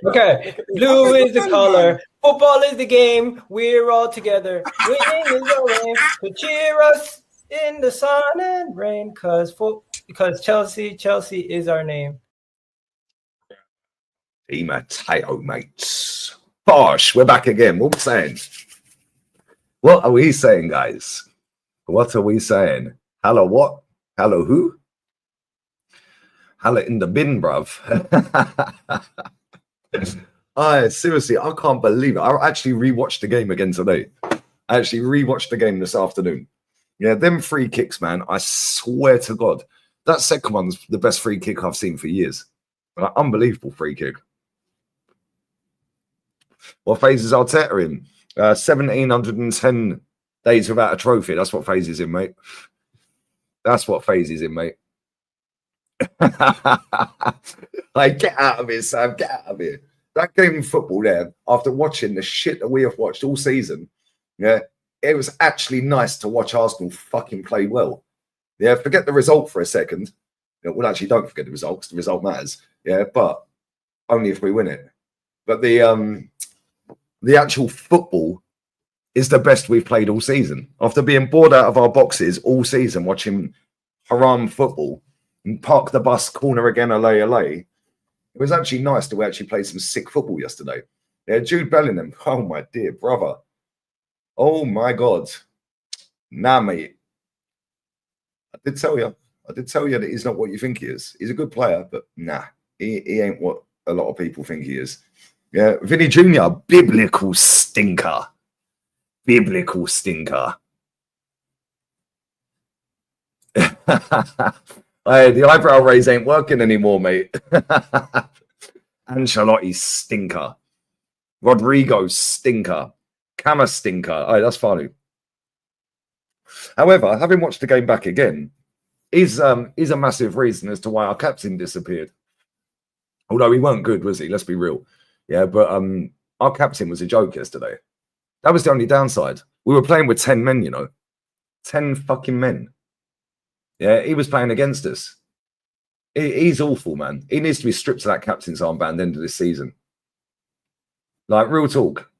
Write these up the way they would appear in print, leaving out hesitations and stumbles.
Okay, blue is the color. Football is the game. We're all together. Winning is our aim. So cheer us in the sun and rain, because Chelsea is our name. Potato, mates. Bosh, we're back again. What are we saying? What are we saying, guys? What are we saying? Hello, what? Hello, who? Hello in the bin, bruv. Seriously, I can't believe it. I actually rewatched the game again today. I actually rewatched the game this afternoon. Yeah, them free kicks, man. I swear to God, that second one's the best free kick I've seen for years. Like, unbelievable free kick. What phase is Arteta in? 1,710 days without a trophy. That's what phase he's in, mate. That's what phase he's in, mate. Like, get out of here, Sam. Get out of here. That game of football there, after watching the shit that we have watched all season, yeah, it was actually nice to watch Arsenal fucking play well. Yeah, forget the result for a second. Well, actually, don't forget the result, because the result matters. Yeah, but only if we win it. But the actual football is the best we've played all season. After being bored out of our boxes all season, watching haram football and park the bus corner again, LA. It was actually nice to actually play some sick football yesterday. Yeah, Jude Bellingham. Oh, my dear brother. Oh, my God. Nah, mate. I did tell you that he's not what you think he is. He's a good player, but nah, he ain't what a lot of people think he is. Yeah, Vinny Jr., biblical stinker. Biblical stinker. Hey, the eyebrow raise ain't working anymore, mate. Ancelotti stinker. Rodrigo stinker. Cama stinker. Oh, that's funny. However, having watched the game back again is a massive reason as to why our captain disappeared. Although he weren't good, was he? Let's be real. Yeah, but our captain was a joke yesterday. That was the only downside. We were playing with 10 men, 10 fucking men. Yeah, he was playing against us. He's awful, man. He needs to be stripped of that captain's armband end of this season. Like, real talk.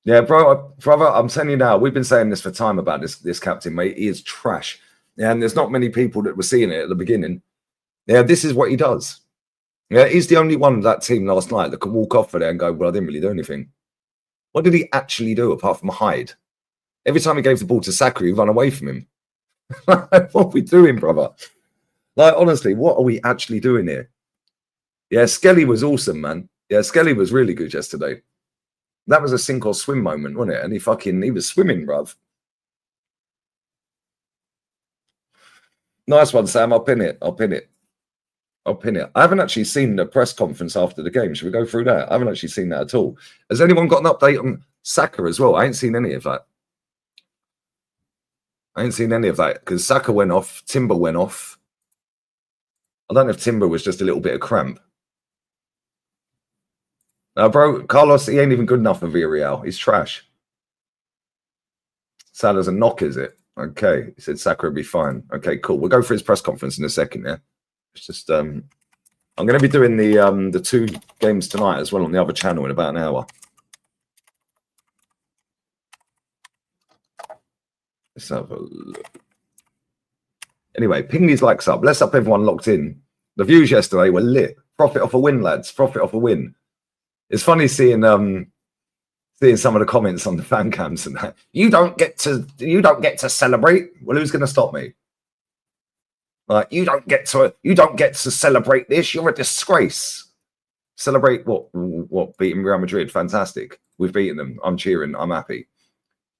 Yeah, brother, I'm telling you now, we've been saying this for time about this captain, mate. He is trash. Yeah, and there's not many people that were seeing it at the beginning. Yeah, this is what he does. Yeah, he's the only one of that team last night that could walk off for there and go, well, I didn't really do anything. What did he actually do apart from hide? Every time he gave the ball to Saka, he ran away from him. What are we doing, brother? Like, honestly, what are we actually doing here? Yeah, Skelly was awesome, man. Yeah, Skelly was really good yesterday. That was a sink or swim moment, wasn't it? And he was swimming, bruv. Nice one, Sam. I'll pin it. I haven't actually seen the press conference after the game. Should we go through that? I haven't actually seen that at all. Has anyone got an update on Saka as well? I ain't seen any of that. Because Saka went off. Timber went off. I don't know if Timber was just a little bit of cramp. Bro, Carlos, he ain't even good enough for Villarreal. He's trash. Salah's a knock, is it? Okay. He said Saka would be fine. Okay, cool. We'll go for his press conference in a second, yeah? It's just, I'm going to be doing the 2 games tonight as well on the other channel in about an hour. Let's have a look. Anyway, ping these likes up. Let's up everyone locked in. The views yesterday were lit. Profit off a win, lads. Profit off a win. It's funny seeing some of the comments on the fan cams and that. You don't get to celebrate. Well, who's going to stop me? Like, you don't get to celebrate this. You're a disgrace. Celebrate what? Beating Real Madrid. Fantastic. We've beaten them. I'm cheering. I'm happy.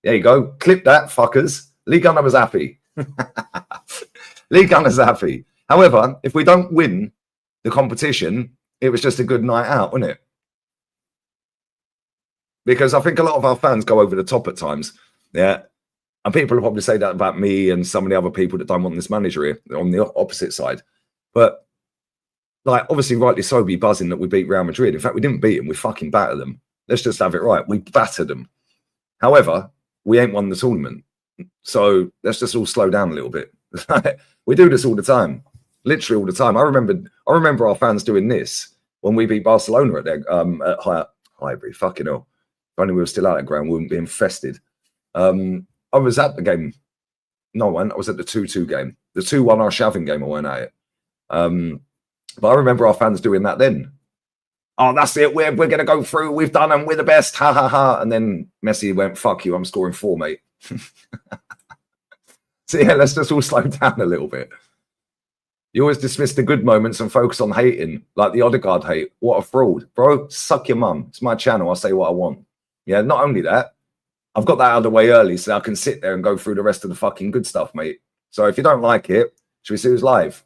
There you go. Clip that, fuckers. Lee Gunner was happy. Lee Gunner's happy. However, if we don't win the competition, it was just a good night out, wasn't it? Because I think a lot of our fans go over the top at times. Yeah. And people will probably say that about me and some of the other people that don't want this manager here on the opposite side. But, like, obviously, rightly so, be buzzing that we beat Real Madrid. In fact, we didn't beat them. We fucking battered them. Let's just have it right. We battered them. However, we ain't won the tournament. So let's just all slow down a little bit. We do this all the time. Literally all the time. I remember our fans doing this when we beat Barcelona at their at Highbury. Fucking hell. If only we were still out at ground, we wouldn't be infested. I was at the game. No, I was at the 2-2 game. The 2-1 Arshavin game, I went at it. But I remember our fans doing that then. Oh, that's it. We're going to go through. We've done them. We're the best. Ha, ha, ha. And then Messi went, fuck you. I'm scoring 4, mate. So, yeah, let's just all slow down a little bit. You always dismiss the good moments and focus on hating, like the Odegaard hate. What a fraud. Bro, suck your mum. It's my channel. I'll say what I want. Yeah, not only that, I've got that out of the way early so I can sit there and go through the rest of the fucking good stuff, mate. So if you don't like it, should we see who's live?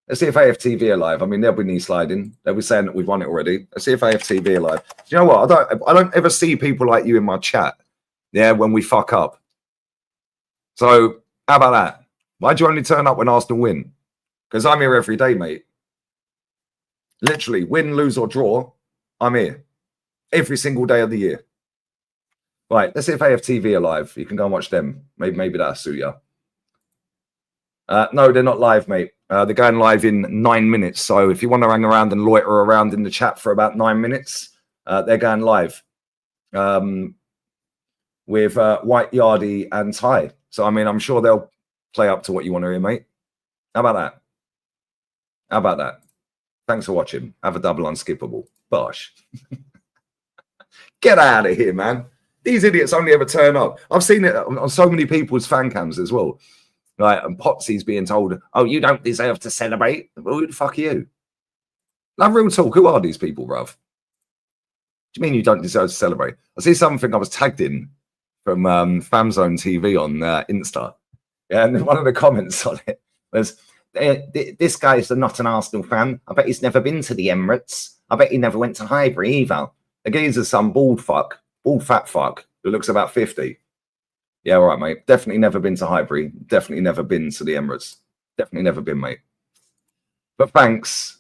Let's see if AFTV are live. I mean, they'll be knee sliding. They'll be saying that we've won it already. Let's see if AFTV are live. Do you know what? I don't ever see people like you in my chat. Yeah, when we fuck up. So how about that? Why'd you only turn up when Arsenal win? Because I'm here every day, mate. Literally, win, lose or draw, I'm here every single day of the year. Right, let's see if AFTV are live. You can go and watch them. Maybe that'll suit you. No, they're not live, mate. They're going live in 9 minutes. So if you want to hang around and loiter around in the chat for about 9 minutes, they're going live with White Yardie and Ty. So, I mean, I'm sure they'll play up to what you want to hear, mate. How about that? How about that? Thanks for watching. Have a double unskippable. Bosh. Get out of here, man. These idiots only ever turn up. I've seen it on so many people's fan cams as well. Like, and Potsy's being told, oh, you don't deserve to celebrate. Well, who the fuck are you? Like, real talk, who are these people, bruv? What do you mean you don't deserve to celebrate? I see something I was tagged in from Famzone TV on Insta. Yeah, and one of the comments on it was, this guy's not an Arsenal fan. I bet he's never been to the Emirates. I bet he never went to Highbury either. The geezer's some bald fat fuck who looks about 50. Yeah, all right, mate. Definitely never been to Highbury. Definitely never been to the Emirates. Definitely never been, mate. But thanks.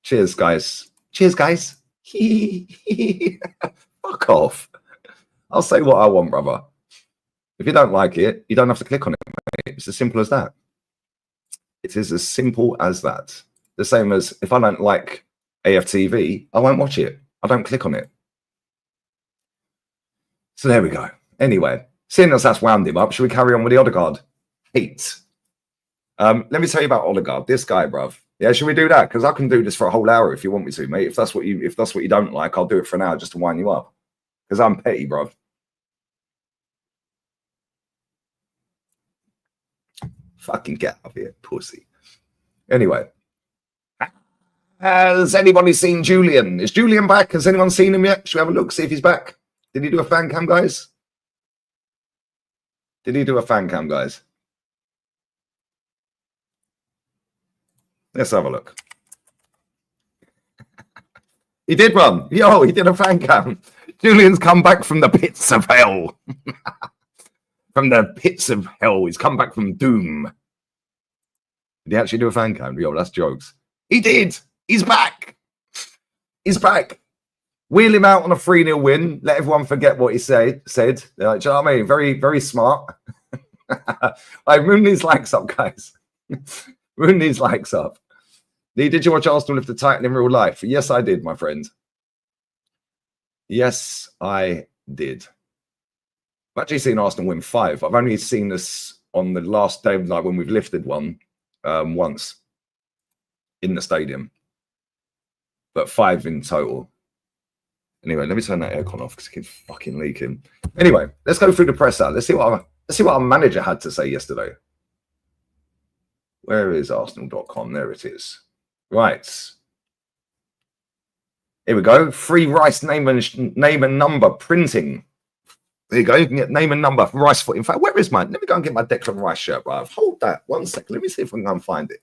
Cheers, guys. Cheers, guys. Fuck off. I'll say what I want, brother. If you don't like it, you don't have to click on it, mate. It's as simple as that. It is as simple as that. The same as if I don't like AFTV, I won't watch it. I don't click on it. So there we go. Anyway, seeing as that's wound him up, should we carry on with the Odegaard hate? Let me tell you about Odegaard. This guy, bruv. Yeah, should we do that? Because I can do this for a whole hour if you want me to, mate. If that's what you don't like, I'll do it for an hour just to wind you up. Because I'm petty, bruv. Fucking get out of here, pussy. Anyway. Has anybody seen Julian? Is Julian back? Has anyone seen him yet? Should we have a look, see if he's back? Did he do a fan cam, guys? Did he do a fan cam, guys? Let's have a look. He did one. Yo, he did a fan cam. Julian's come back from the pits of hell. From the pits of hell. He's come back from doom. Did he actually do a fan cam? Yo, that's jokes. He did. He's back. He's back. Wheel him out on a 3-0 win. Let everyone forget what he said. Do you know what I mean? Very, very smart. Like, moon these likes up, guys. Moon these likes up. Did you watch Arsenal lift the title in real life? Yes, I did, my friend. Yes, I did. I've actually seen Arsenal win 5. I've only seen this on the last day of the night when we've lifted one once in the stadium. But 5 in total. Anyway, let me turn that aircon off because it keeps fucking leaking. Anyway, let's go through the presser. Let's see what our manager had to say yesterday. Where is Arsenal.com? There it is. Right. Here we go. Free Rice name and number printing. There you go. You can get name and number from Rice Foot. In fact, where is mine? Let me go and get my Declan Rice shirt, bruv. Hold that 1 second. Let me see if I can go and find it.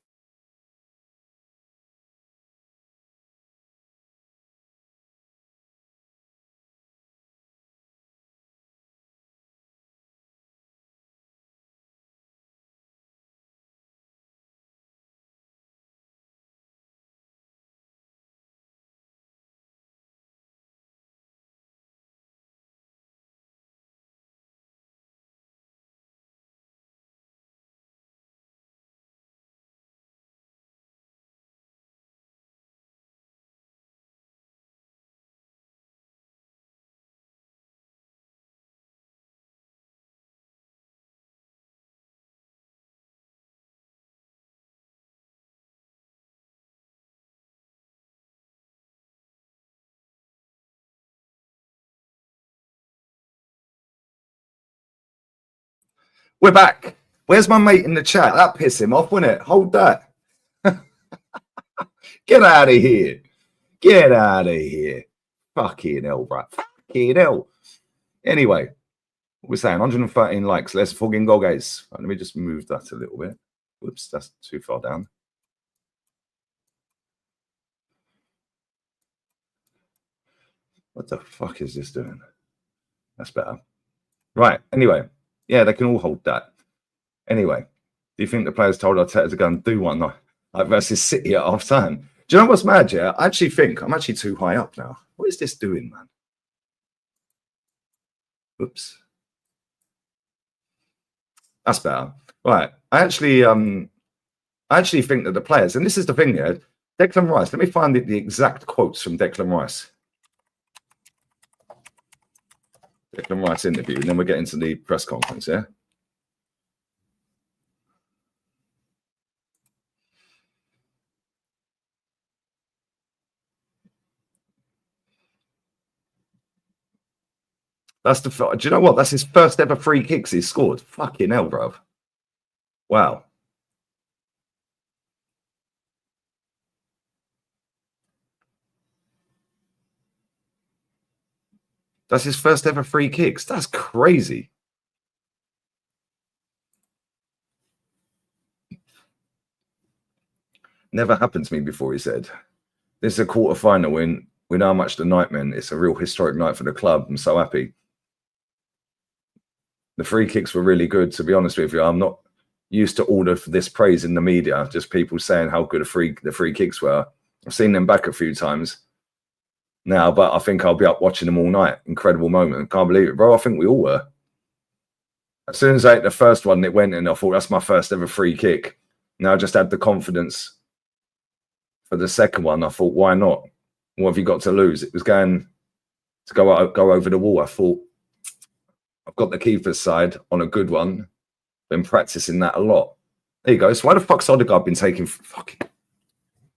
We're back. Where's my mate in the chat? That pissed him off, wouldn't it? Hold that. Get out of here. Get out of here. Fucking hell, bro. Fucking hell. Anyway, what we're saying, 113 likes. Let's fucking go, guys. Right, let me just move that a little bit. Whoops, that's too far down. What the fuck is this doing? That's better. Right, anyway. Yeah, they can all hold that. Anyway, do you think the players told Arteta to go and do one like versus City at half time? Do you know what's mad, yeah? I actually think I'm actually too high up now. What is this doing, man? Oops. That's better. Right. I actually think that the players, and this is the thing here, Declan Rice, let me find the exact quotes from Declan Rice. Declan Rice interview, and then we'll get into the press conference, yeah? That's the. Do you know what? That's his first ever free kicks he's scored. Fucking hell, bruv. Wow. That's his first ever free kicks. That's crazy. Never happened to me before, he said. This is a quarter-final win. We know how much the night meant. It's a real historic night for the club. I'm so happy. The free kicks were really good, to be honest with you. I'm not used to all of this praise in the media, just people saying how good the free kicks were. I've seen them back a few times now, but I think I'll be up watching them all night. Incredible moment. Can't believe it, bro. I think we all were. As soon as I hit the first one, it went in. I thought, that's my first ever free kick. Now I just had the confidence for the second one. I thought, why not? What have you got to lose? It was going to go over the wall. I thought, I've got the keeper's side on a good one. Been practicing that a lot. There you go. So why the fuck's Odegaard been taking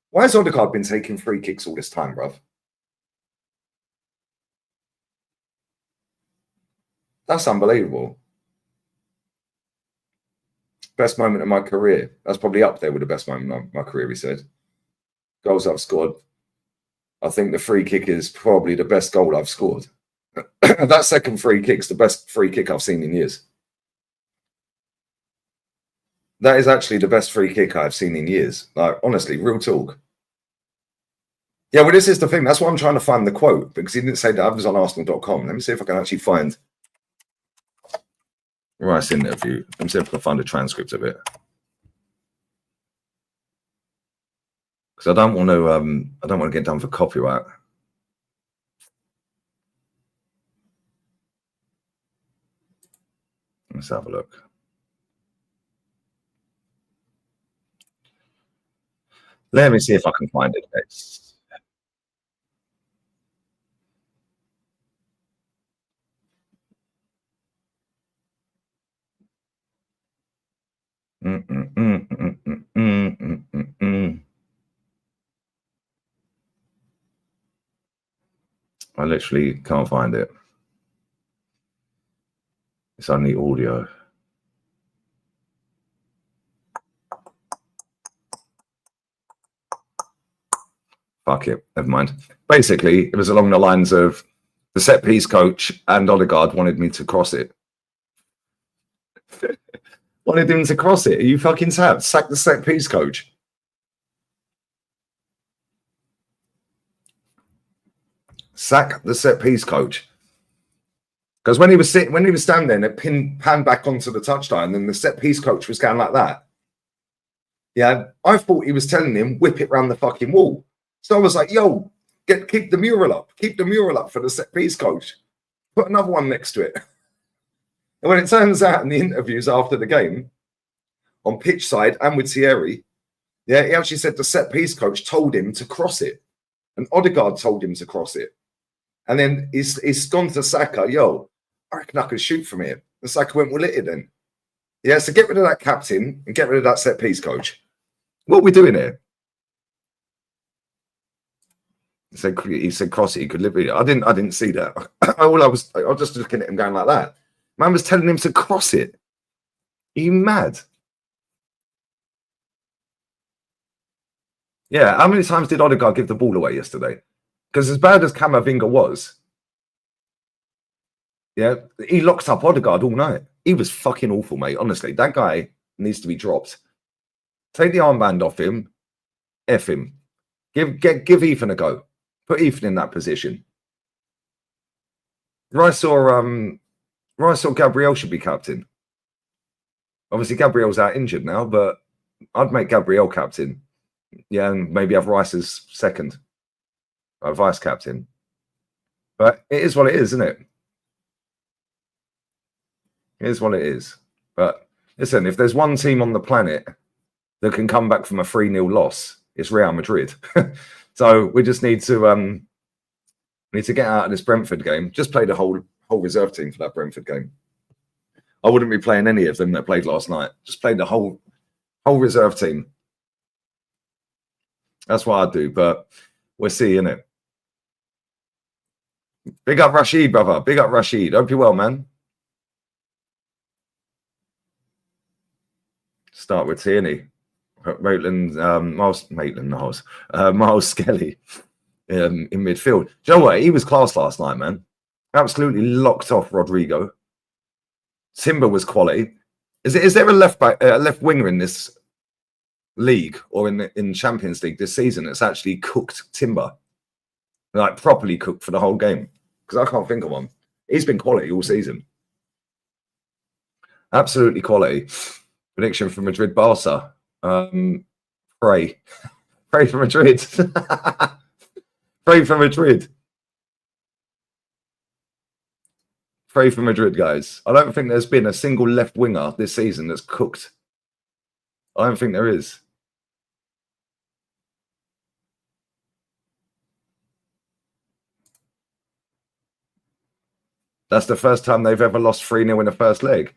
why has Odegaard been taking free kicks all this time, bruv? That's unbelievable. Best moment of my career. That's probably up there with the best moment of my career, he said. Goals I've scored. I think the free kick is probably the best goal I've scored. That second free kick's the best free kick I've seen in years. That is actually the best free kick I've seen in years. Like, honestly, real talk. Yeah, well, this is the thing. That's why I'm trying to find the quote, because he didn't say that. I was on Arsenal.com. Let me see if I can actually find Rice interview. Let me see if I can find a transcript of it. Because I don't want to get done for copyright. Let's have a look. Let me see if I can find it. I literally can't find it. It's only audio. Fuck it, never mind. Basically, it was along the lines of the set piece coach and Odegaard wanted me to cross it. Wanted him to cross it. Are you fucking sad? Sack the set piece coach. Sack the set piece coach. Because when he was standing there and it panned back onto the touchline, and the set piece coach was going like that. Yeah, I thought he was telling him, whip it round the fucking wall. So I was like, yo, keep the mural up. Keep the mural up for the set piece coach. Put another one next to it. And when it turns out in the interviews after the game, on pitch side and with Thierry, yeah, he actually said the set piece coach told him to cross it. And Odegaard told him to cross it. And then he's gone to Saka, yo, I reckon I could shoot from here. And Saka went, well, it then. Yeah, so get rid of that captain and get rid of that set piece coach. What are we doing here? He said cross it, he could live with it. I didn't see that. I was just looking at him going like that. Man was telling him to cross it. you mad? Yeah, how many times did Odegaard give the ball away yesterday? Because as bad as Camavinga was, yeah, he locked up Odegaard all night. He was fucking awful, mate. Honestly, that guy needs to be dropped. Take the armband off him. F him. Give Ethan a go. Put Ethan in that position. Rice or Gabriel should be captain. Obviously, Gabriel's out injured now, but I'd make Gabriel captain. Yeah, and maybe have Rice as second, vice captain. But it is what it is, isn't it? It is what it is. But listen, if there's one team on the planet that can come back from a 3-0 loss, it's Real Madrid. So we just need to get out of this Brentford game. Just play the whole reserve team for that Brentford game. I wouldn't be playing any of them that played last night. Just play the whole reserve team. That's what I'd do, but we'll see, innit? Big up Rashid, brother. Big up Rashid. Hope you're well, man. Start with Tierney. Miles Skelly in midfield. Do you know what? He was class last night, man. Absolutely locked off Rodrigo. Timber was quality. Is there a left winger in this league or in Champions League this season that's actually cooked Timber, like properly cooked for the whole game? Because I can't think of one. He's been quality all season. Absolutely quality. Prediction for Madrid Barca. Pray for Madrid. Pray for Madrid. Pray for Madrid, guys. I don't think there's been a single left winger this season that's cooked. I don't think there is. That's the first time they've ever lost 3-0 in the first leg.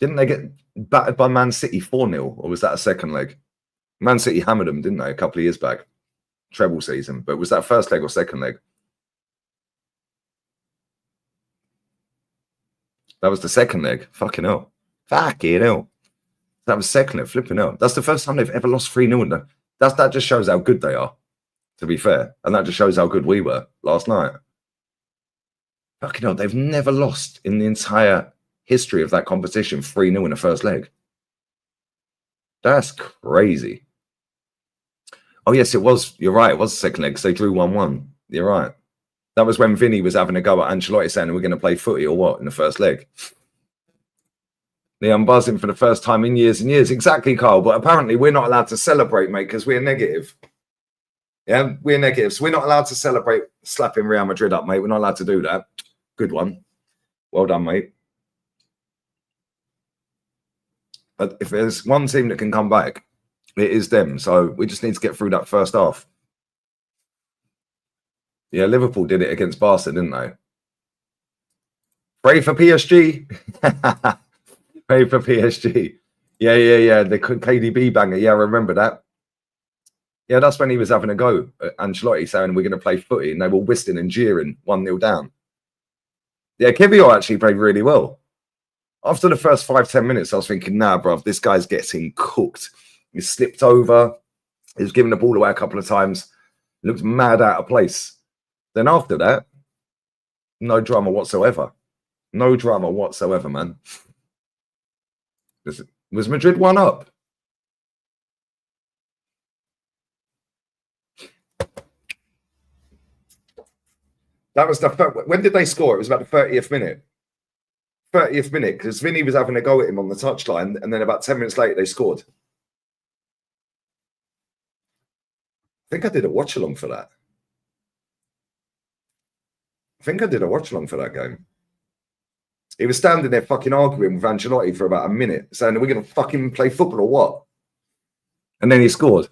Didn't they get battered by Man City 4-0? Or was that a second leg? Man City hammered them, didn't they, a couple of years back? Treble season. But was that first leg or second leg? That was the second leg. Fucking hell. Fucking hell. That was second leg. Flipping hell. That's the first time they've ever lost 3-0. That just shows how good they are, to be fair. And that just shows how good we were last night. Fucking hell. They've never lost in the entire history of that competition 3-0 in the first leg. That's crazy. Oh, yes, it was. You're right. It was the second leg because they drew 1-1. You're right. That was when Vinny was having a go at Ancelotti saying, we're going to play footy or what in the first leg. Yeah, I'm buzzing for the first time in years and years. Exactly, Carl. But apparently we're not allowed to celebrate, mate, because we're negative. Yeah, we're negative. So we're not allowed to celebrate slapping Real Madrid up, mate. We're not allowed to do that. Good one. Well done, mate. But if there's one team that can come back, it is them. So we just need to get through that first half. Yeah, Liverpool did it against Barca, didn't they? Pray for PSG. Pray for PSG. Yeah. The KDB banger. Yeah, I remember that. Yeah, that's when he was having a go at Ancelotti saying we're going to play footy, and they were whistling and jeering 1-0 down. Yeah, Kivio actually played really well. After the first 5-10 minutes, I was thinking, nah, bruv, this guy's getting cooked. He slipped over. He was giving the ball away a couple of times. He looked mad out of place. Then after that, no drama whatsoever. No drama whatsoever, man. Was Madrid 1-up? That was the first. When did they score? It was about the 30th minute. 30th minute, because Vinny was having a go at him on the touchline, and then about 10 minutes later, they scored. I think I did a watch-along for that. Game. He was standing there fucking arguing with Ancelotti for about a minute, saying, are we going to fucking play football or what? And then he scored.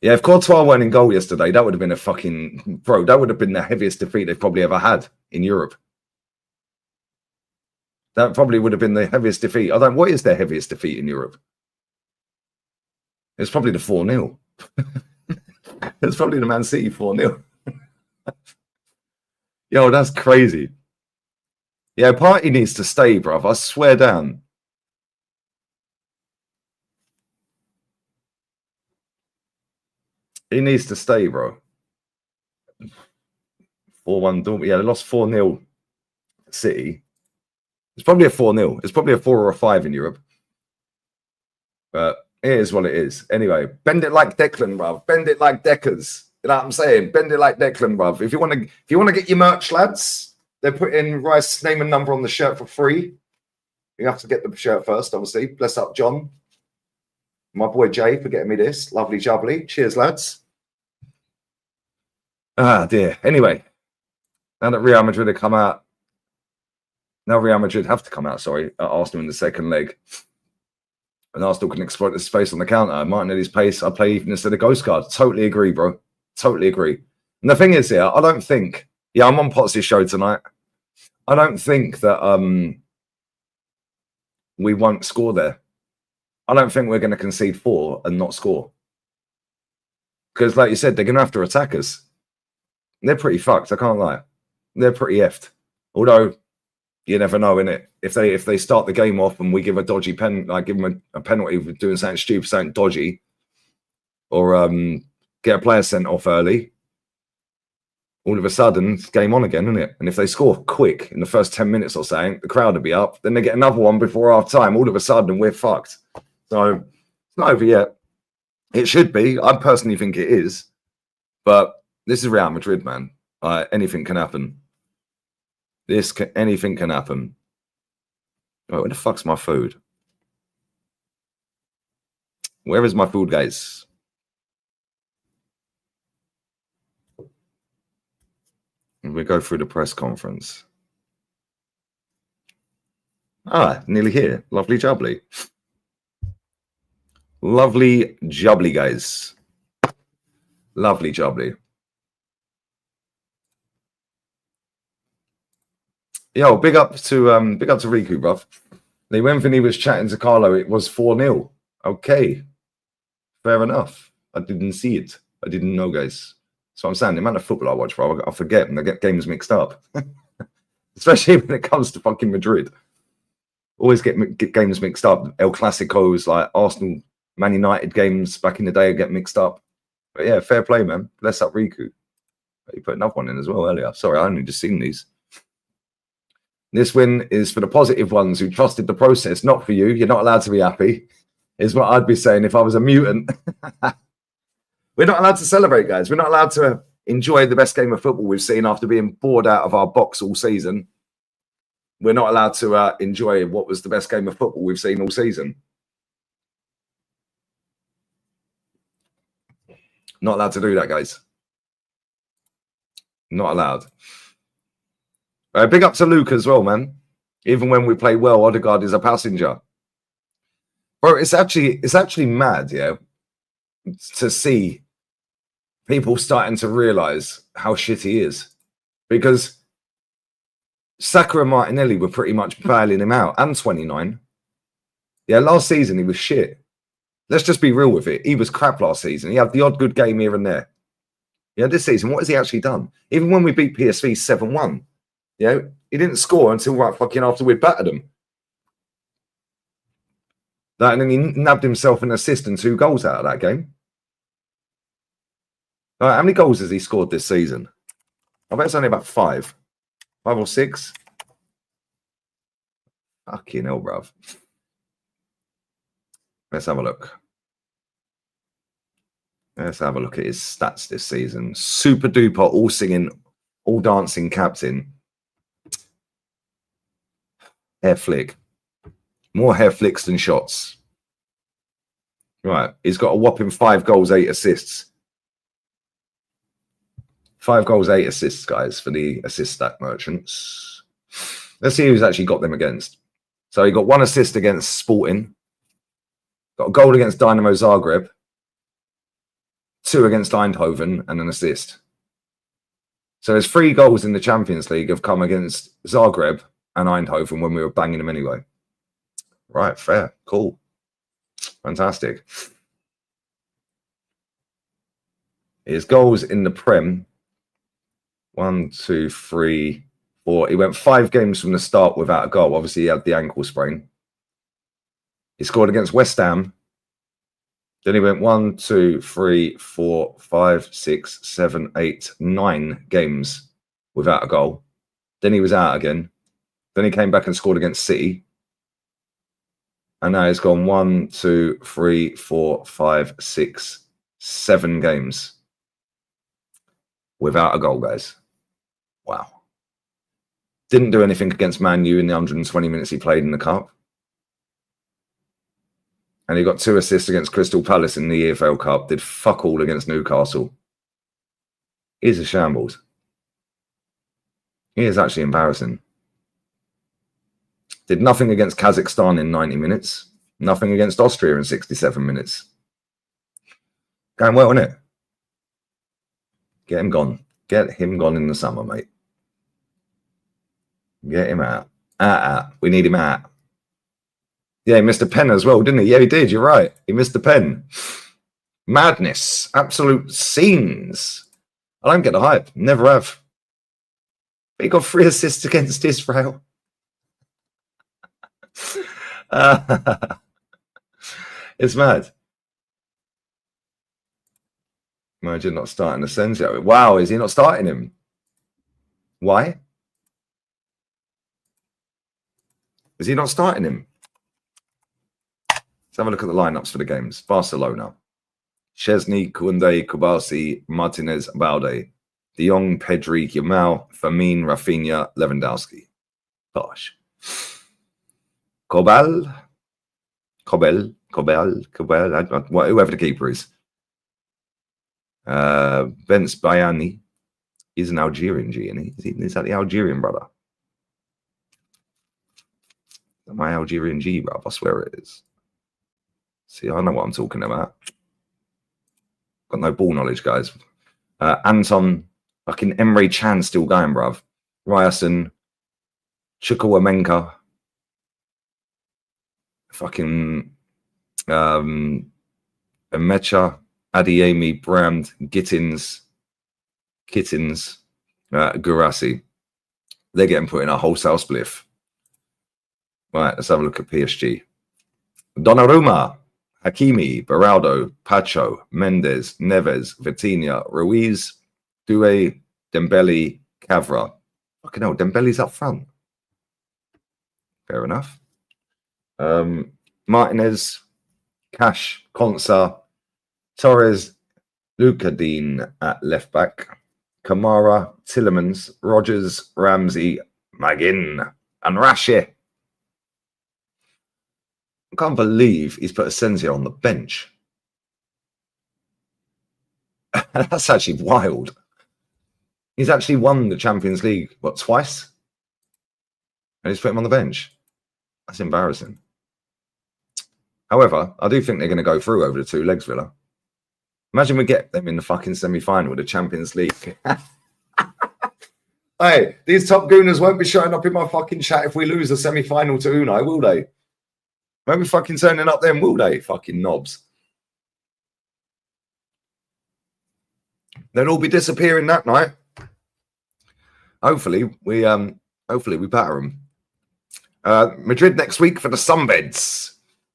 Yeah, if Courtois weren't in goal yesterday, that would have been a fucking... Bro, that would have been the heaviest defeat they've probably ever had in Europe. That probably would have been the heaviest defeat. What is their heaviest defeat in Europe? It's probably the 4-0. It's probably the Man City 4-0. Yo, that's crazy. Yeah, Party needs to stay, bruv. I swear down. He needs to stay, bro. 4-1 Dortmund. Yeah, they lost 4-0 City. It's probably a 4-0. It's probably a 4 or a 5 in Europe. But it is what it is. Anyway, bend it like Declan, bruv. Bend it like Deckers. You know what I'm saying? Bend it like Declan, bruv. If you want to get your merch, lads, they're putting Rice's name and number on the shirt for free. You have to get the shirt first, obviously. Bless up, John. My boy Jay for getting me this. Lovely jubbly. Cheers, lads. Ah, dear. Anyway, now that Real Madrid have come out, now Real Madrid have to come out, sorry, at Arsenal in the second leg. And Arsenal can exploit the space on the counter. Martinelli's pace, I play even instead of Ghost Guard. Totally agree, bro. Totally agree. And the thing is here, I don't think, yeah, I'm on Potts' show tonight. I don't think that we won't score there. I don't think we're going to concede 4 and not score. Because like you said, they're going to have to attack us. They're pretty fucked, I can't lie. They're pretty effed. Although, you never know, innit? If they start the game off and we give a dodgy pen, like give them a penalty for doing something stupid, something dodgy, or get a player sent off early, all of a sudden it's game on again, isn't it? And if they score quick in the first 10 minutes or something, the crowd will be up. Then they get another one before half time. All of a sudden we're fucked. So it's not over yet. It should be. I personally think it is. But this is Real Madrid, man. Anything can happen. Anything can happen. Oh, where the fuck's my food? Where is my food, guys? And we go through the press conference. Ah, nearly here. Lovely jubbly. Lovely jubbly, guys. Lovely jubbly. Yo, big up to Riku, bruv. When he was chatting to Carlo, it was 4-0. Okay. Fair enough. I didn't see it. I didn't know, guys. So I'm saying the amount of football I watch, bro, I forget and I get games mixed up. Especially when it comes to fucking Madrid. Always get games mixed up. El Clasicos, like Arsenal, Man United games back in the day get mixed up. But yeah, fair play, man. Bless up Riku. You put another one in as well earlier. Sorry, I only just seen these. This win is for the positive ones who trusted the process, not for you. You're not allowed to be happy, is what I'd be saying if I was a mutant. We're not allowed to celebrate, guys. We're not allowed to enjoy the best game of football we've seen after being bored out of our box all season. We're not allowed to enjoy what was the best game of football we've seen all season. Not allowed to do that, guys. Not allowed. Big up to Luke as well, man. Even when we play well, Odegaard is a passenger. Bro, it's actually mad, yeah, to see people starting to realise how shit he is. Because Saka and Martinelli were pretty much bailing him out, and 29. Yeah, last season he was shit. Let's just be real with it. He was crap last season. He had the odd good game here and there. Yeah, this season, what has he actually done? Even when we beat PSV 7-1, yeah, he didn't score until right fucking after we'd battered him. And then he nabbed himself an assist and 2 goals out of that game. All right, how many goals has he scored this season? I bet it's only about 5. 5 or 6. Fucking hell, bruv. Let's have a look. Let's have a look at his stats this season. Super duper, all singing, all dancing captain. Hair flick. More hair flicks than shots. Right. He's got a whopping 5 goals, 8 assists. 5 goals, 8 assists, guys, for the assist stat merchants. Let's see who's actually got them against. So he got 1 assist against Sporting. Got a goal against Dynamo Zagreb. 2 against Eindhoven and an assist. So his 3 goals in the Champions League have come against Zagreb and Eindhoven when we were banging them anyway. Right, fair, cool. Fantastic. His goals in the Prem, 1, 2, 3, Or he went 5 games from the start without a goal. Obviously, he had the ankle sprain. He scored against West Ham. Then he went 1, 2, 3, 4, 5, 6, 7, 8, 9 games without a goal. Then he was out again. Then he came back and scored against City. And now he's gone 1, 2, 3, 4, 5, 6, 7 games without a goal, guys. Wow. Didn't do anything against Man U in the 120 minutes he played in the Cup. And he got 2 assists against Crystal Palace in the EFL Cup. Did fuck all against Newcastle. He's a shambles. He is actually embarrassing. Did nothing against Kazakhstan in 90 minutes. Nothing against Austria in 67 minutes. Going well, isn't it? Get him gone. Get him gone in the summer, mate. Get him out. Out. We need him out. Yeah, he missed a pen as well, didn't he? Yeah, he did. You're right. He missed a pen. Madness. Absolute scenes. I don't get the hype. Never have. But he got 3 assists against Israel. It's mad. Imagine not starting Asensio. Wow, is he not starting him? Why? Is he not starting him? Let's have a look at the lineups for the games. Barcelona. Chesney, Koundé, Kubasi, Martinez, Balde. De Jong, Pedri, Yamal, Firmine, Rafinha, Lewandowski. Gosh. Kobel, whoever the keeper is. Bence Bayani. He's an Algerian G, isn't he? Is that the Algerian brother? My Algerian G, bruv. I swear it is. See, I know what I'm talking about. Got no ball knowledge, guys. Anton, fucking Emre Can still going, bruv. Ryerson, Chukwuemeka, fucking Emecha, Adeyemi, Brand, Gittins, Gurasi. They're getting put in a wholesale spliff. Right, let's have a look at PSG. Donnarumma, Hakimi, Beraldo, Pacho, Mendes, Neves, Vitinha, Ruiz, Doué, Dembele, Cavra. Fucking hell, Dembele's up front. Fair enough. Martinez, Cash, Konsa, Torres, Luca Dean at left back, Kamara, Tillemans, Rogers, Ramsey, Magin, and Rashi. I can't believe he's put Asensio on the bench. That's actually wild. He's actually won the Champions League, what, twice? And he's put him on the bench. That's embarrassing. However, I do think they're going to go through over the 2 legs, Villa. Imagine we get them in the fucking semi-final of the Champions League. Hey, these top gooners won't be showing up in my fucking chat if we lose the semi-final to Unai, will they? Won't be fucking turning up then, will they? Fucking knobs. They'll all be disappearing that night. Hopefully we batter them. Madrid next week for the Sunbeds.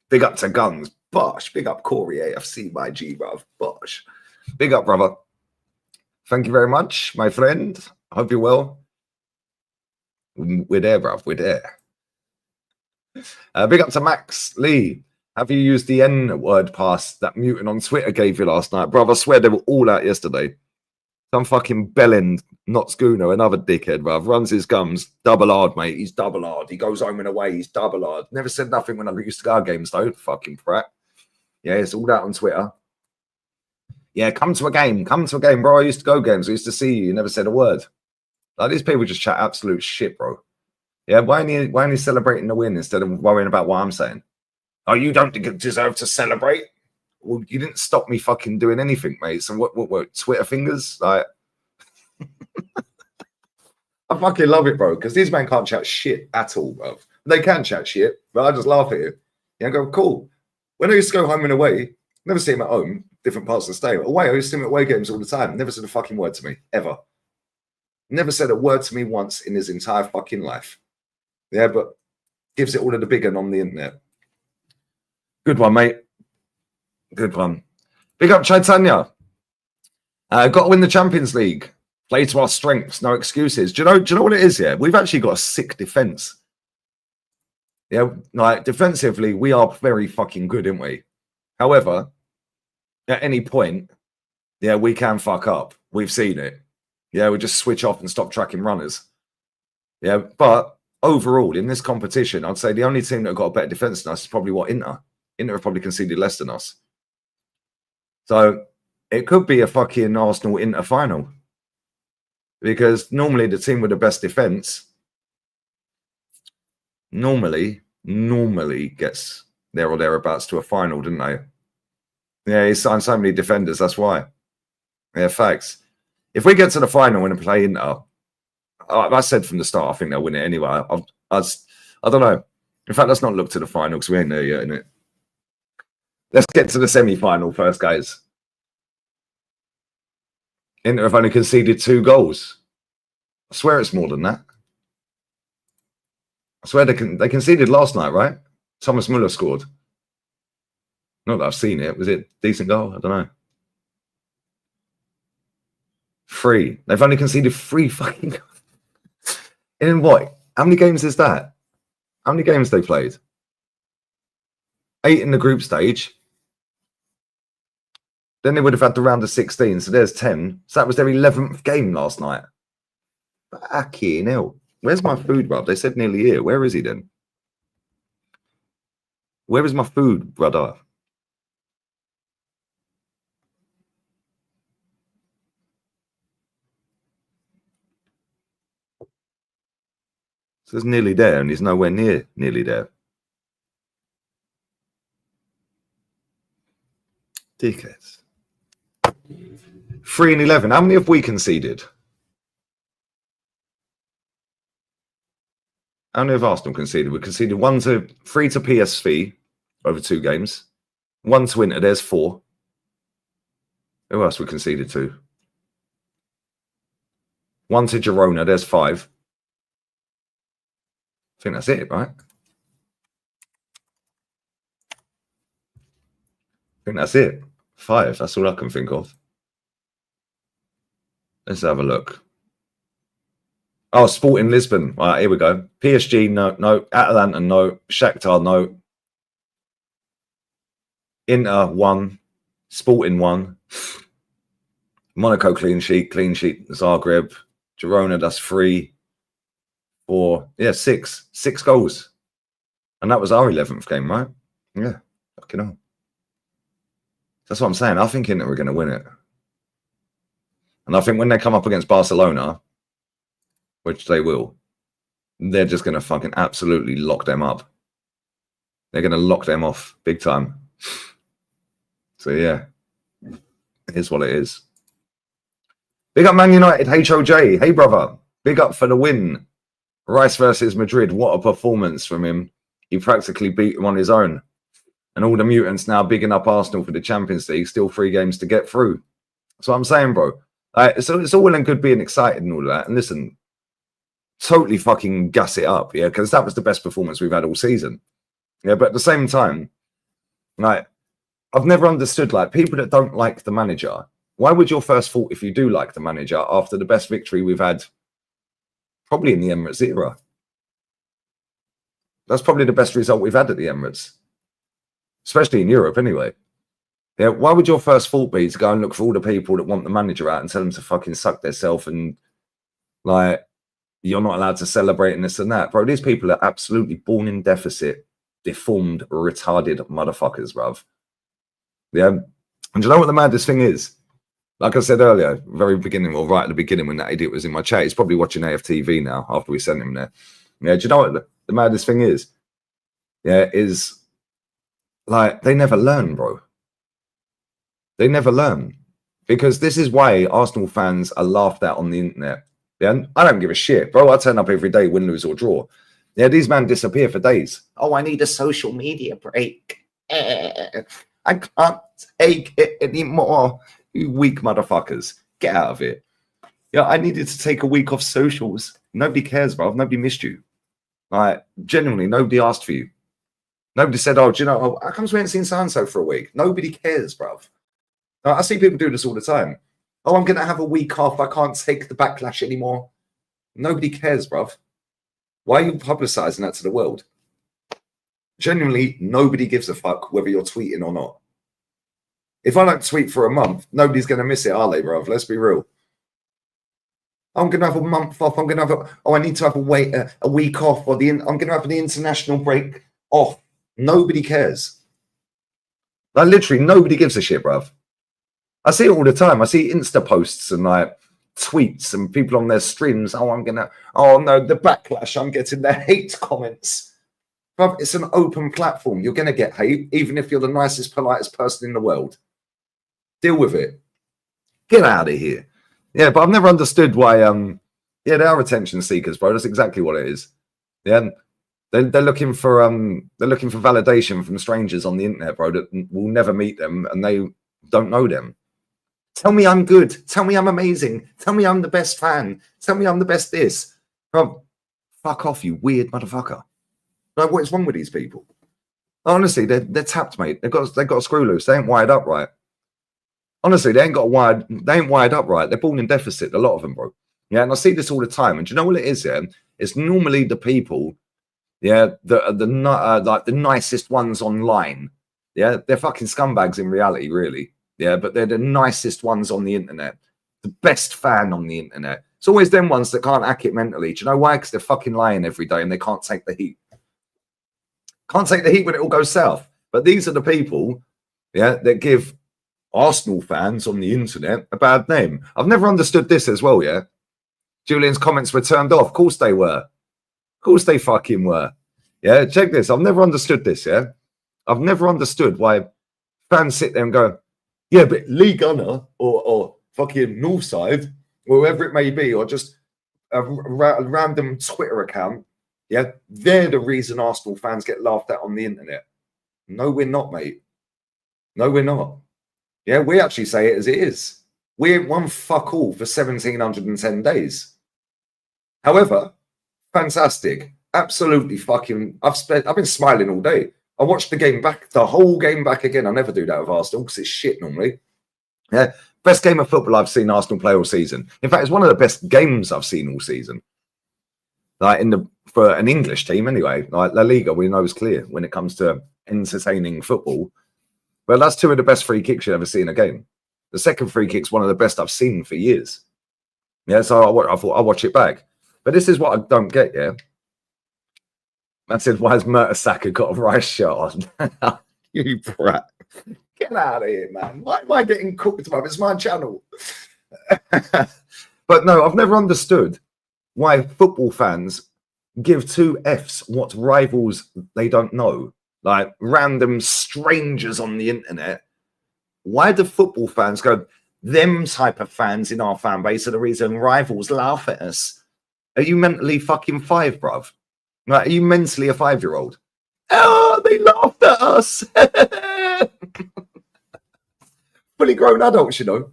Big up to Guns. Bosh. Big up Corey AFC, my G, bruv. Bosh. Big up, brother. Thank you very much, my friend. I hope you're well. We're there, bruv. We're there. Big up to Max Lee. Have you used the N-word pass that mutant on Twitter gave you last night? Bruv, I swear they were all out yesterday. Some fucking bellend, not schooner, another dickhead, bruv. Runs his gums. Double hard, mate. He's double hard. He goes home and away. He's double hard. Never said nothing when I used to go to games, though. Fucking prat. Yeah, it's all out on Twitter. Yeah, come to a game. Come to a game, bro. I used to go games. I used to see you. You never said a word. Like, these people just chat absolute shit, bro. Yeah, why are you celebrating the win instead of worrying about what I'm saying? Oh, you don't deserve to celebrate? Well, you didn't stop me fucking doing anything, mate. So what Twitter fingers? Like, I fucking love it, bro, because these men can't chat shit at all, bro. They can chat shit, but I just laugh at you. Yeah, I go, cool. When I used to go home and away, never see him at home, different parts of the state. Away, I used to see him at away games all the time. Never said a fucking word to me, ever. Never said a word to me once in his entire fucking life. Yeah, but gives it all to the big one on the internet. Good one, mate. Good one. Big up Chaitanya. Got to win the Champions League. Play to our strengths, no excuses. Do you know what it is? Yeah, we've actually got a sick defense. Yeah, like defensively, we are very fucking good, aren't we? However, at any point, yeah, we can fuck up. We've seen it. Yeah, we just switch off and stop tracking runners. Yeah, but overall, in this competition, I'd say the only team that got a better defense than us is probably Inter. Inter have probably conceded less than us. So it could be a fucking Arsenal-Inter final. Because normally the team with the best defense normally gets there or thereabouts to a final, didn't they? Yeah, he's signed so many defenders, that's why. Yeah, facts. If we get to the final and play Inter, I said from the start, I think they'll win it anyway. I don't know. In fact, let's not look to the final because we ain't there yet, innit? Let's get to the semi-final first, guys. Inter have only conceded 2 goals. I swear it's more than that. I swear they conceded last night, right? Thomas Muller scored. Not that I've seen it. Was it a decent goal? I don't know. 3. They've only conceded 3 fucking goals. In what? How many games is that? How many games they played? 8 in the group stage. Then they would have had the round of 16. So there's 10. So that was their 11th game last night. Fucking hell. Where's my food, Rob? They said nearly here. Where is he then? Where is my food, brother? So it's nearly there, and he's nowhere near nearly there. Dickheads. 3 and 11. How many have we conceded? How many have Arsenal conceded? We conceded 3 to PSV over 2 games. 1 to Inter. There's 4. Who else we conceded to? 1 to Girona. There's 5. I think that's it, right? I think that's it. 5. That's all I can think of. Let's have a look. Oh, Sporting Lisbon. All right, here we go. PSG, no. Atalanta, no. Shakhtar, no. Inter, 1. Sporting, 1. Monaco, clean sheet. Zagreb. Girona, that's 3. 4. Yeah, 6. 6 goals. And that was our 11th game, right? Yeah. Fucking hell. That's what I'm saying. I think Inter are going to win it. And I think when they come up against Barcelona, which they will, they're just going to fucking absolutely lock them up. They're going to lock them off big time. So, yeah. It is what it is. Big up Man United, HOJ. Hey, brother. Big up for the win. Rice versus Madrid. What a performance from him. He practically beat him on his own. And all the mutants now bigging up Arsenal for the Champions League. Still 3 games to get through. That's what I'm saying, bro. So it's all well and good being excited and all of that. And listen, totally fucking gas it up, yeah, because that was the best performance we've had all season. Yeah, but at the same time, like, I've never understood, like, people that don't like the manager, why would your first thought, if you do like the manager, after the best victory we've had probably in the Emirates era? That's probably the best result we've had at the Emirates, especially in Europe anyway. Yeah, why would your first thought be to go and look for all the people that want the manager out and tell them to fucking suck themselves and, like, you're not allowed to celebrate and this and that? Bro, these people are absolutely born in deficit, deformed, retarded motherfuckers, bruv. Yeah. And do you know what the maddest thing is? Like I said earlier, very beginning, or right at the beginning when that idiot was in my chat, he's probably watching AFTV now after we sent him there. Yeah, do you know what the maddest thing is? Yeah, is, like, they never learn, bro. They never learn. Because this is why Arsenal fans are laughed at on the internet. Yeah, I don't give a shit, bro. I turn up every day, win, lose, or draw. Yeah, these men disappear for days. Oh, I need a social media break. I can't take it anymore. You weak motherfuckers. Get out of it. Yeah, I needed to take a week off socials. Nobody cares, bro. Nobody missed you. Like, genuinely, nobody asked for you. Nobody said, oh, do you know, how comes we ain't seen so-and-so for a week? Nobody cares, bruv. I see people do this all the time. Oh, I'm going to have a week off. I can't take the backlash anymore. Nobody cares, bruv. Why are you publicizing that to the world? Genuinely, nobody gives a fuck whether you're tweeting or not. If I don't tweet for a month, nobody's going to miss it, are they, bruv? Let's be real. I'm going to have a month off. I'm going to have I need to have a week off. Or I'm going to have the international break off. Nobody cares. Like, literally, nobody gives a shit, bruv. I see it all the time. I see Insta posts and like tweets and people on their streams. Oh no, the backlash. I'm getting the hate comments. Bruv, it's an open platform. You're going to get hate, even if you're the nicest, politest person in the world. Deal with it. Get out of here. Yeah, but I've never understood why. Yeah, they are attention seekers, bro. That's exactly what it is. Yeah, they're looking for validation from strangers on the internet, bro, that will never meet them and they don't know them. Tell me I'm good. Tell me I'm amazing. Tell me I'm the best fan. Tell me I'm the best this. Bro, fuck off, you weird motherfucker. Like, what is wrong with these people? Honestly, they're tapped, mate. They've got a screw loose. They ain't wired up right. Honestly, they ain't wired up right. They're born in deficit, a lot of them, bro. Yeah, and I see this all the time. And do you know what it is? Yeah, it's normally the people, yeah, like the nicest ones online. Yeah, they're fucking scumbags in reality, really. Yeah, but they're the nicest ones on the internet, the best fan on the internet. It's always them ones that can't hack it mentally. Do you know why? Because they're fucking lying every day and they can't take the heat. Can't take the heat when it all goes south. But these are the people, yeah, that give Arsenal fans on the internet a bad name. I've never understood this as well, yeah? Julian's comments were turned off. Of course they were. Of course they fucking were. Yeah, check this. I've never understood this, yeah? I've never understood why fans sit there and go, yeah, but Lee Gunner or fucking Northside, or whoever it may be, or just a random Twitter account, yeah, they're the reason Arsenal fans get laughed at on the internet. No, we're not, mate. No, we're not. Yeah, we actually say it as it is. We ain't won fuck all for 1,710 days. However, fantastic. Absolutely fucking... I've been smiling all day. I watched the whole game back again. I never do that with Arsenal because it's shit normally. Yeah, best game of football I've seen Arsenal play all season. In fact, it's one of the best games I've seen all season. Like for an English team anyway. Like La Liga, we know is clear when it comes to entertaining football. But that's two of the best free kicks you've ever seen in a game. The second free kick's one of the best I've seen for years. Yeah, so I thought I'll watch it back. But this is what I don't get, yeah? I said, why has Mertesacker got a Rice shirt on? You brat. Get out of here, man. Why am I getting cooked about? It's my channel. But no, I've never understood why football fans give two Fs what rivals they don't know. Like random strangers on the internet. Why do football fans go, them type of fans in our fan base are the reason rivals laugh at us? Are you mentally fucking 5, bruv? Like, are you mentally a 5-year-old? Oh, they laughed at us. Fully grown adults, you know.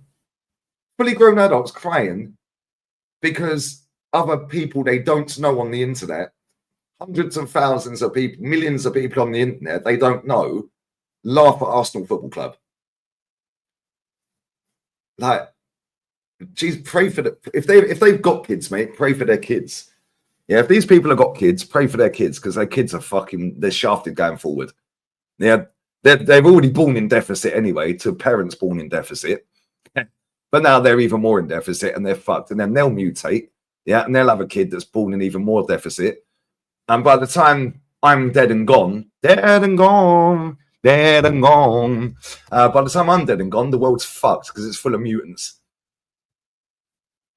Fully grown adults crying because other people they don't know on the internet, hundreds of thousands of people, millions of people on the internet they don't know, laugh at Arsenal Football Club. Like, geez, pray for the if they've got kids, mate, pray for their kids. Yeah, if these people have got kids, pray for their kids because their kids are they're shafted going forward. Yeah, they've already born in deficit anyway to parents born in deficit, but now they're even more in deficit and they're fucked. And then they'll mutate, yeah, and they'll have a kid that's born in even more deficit. And by the time I'm dead and gone, by the time I'm dead and gone, the world's fucked because it's full of mutants.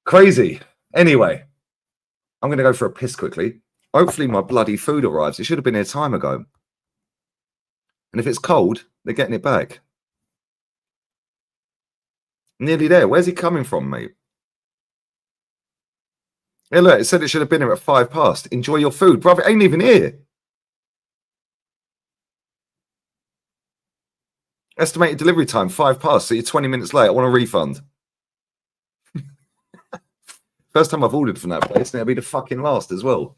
Crazy. Anyway, I'm going to go for a piss quickly. Hopefully my bloody food arrives. It should have been here time ago. And if it's cold, they're getting it back. Nearly there. Where's he coming from, mate? Yeah, look, it said it should have been here at 5 past. Enjoy your food. Brother, it ain't even here. Estimated delivery time, 5 past. So you're 20 minutes late. I want a refund. First time I've ordered from that place, and it'll be the fucking last as well.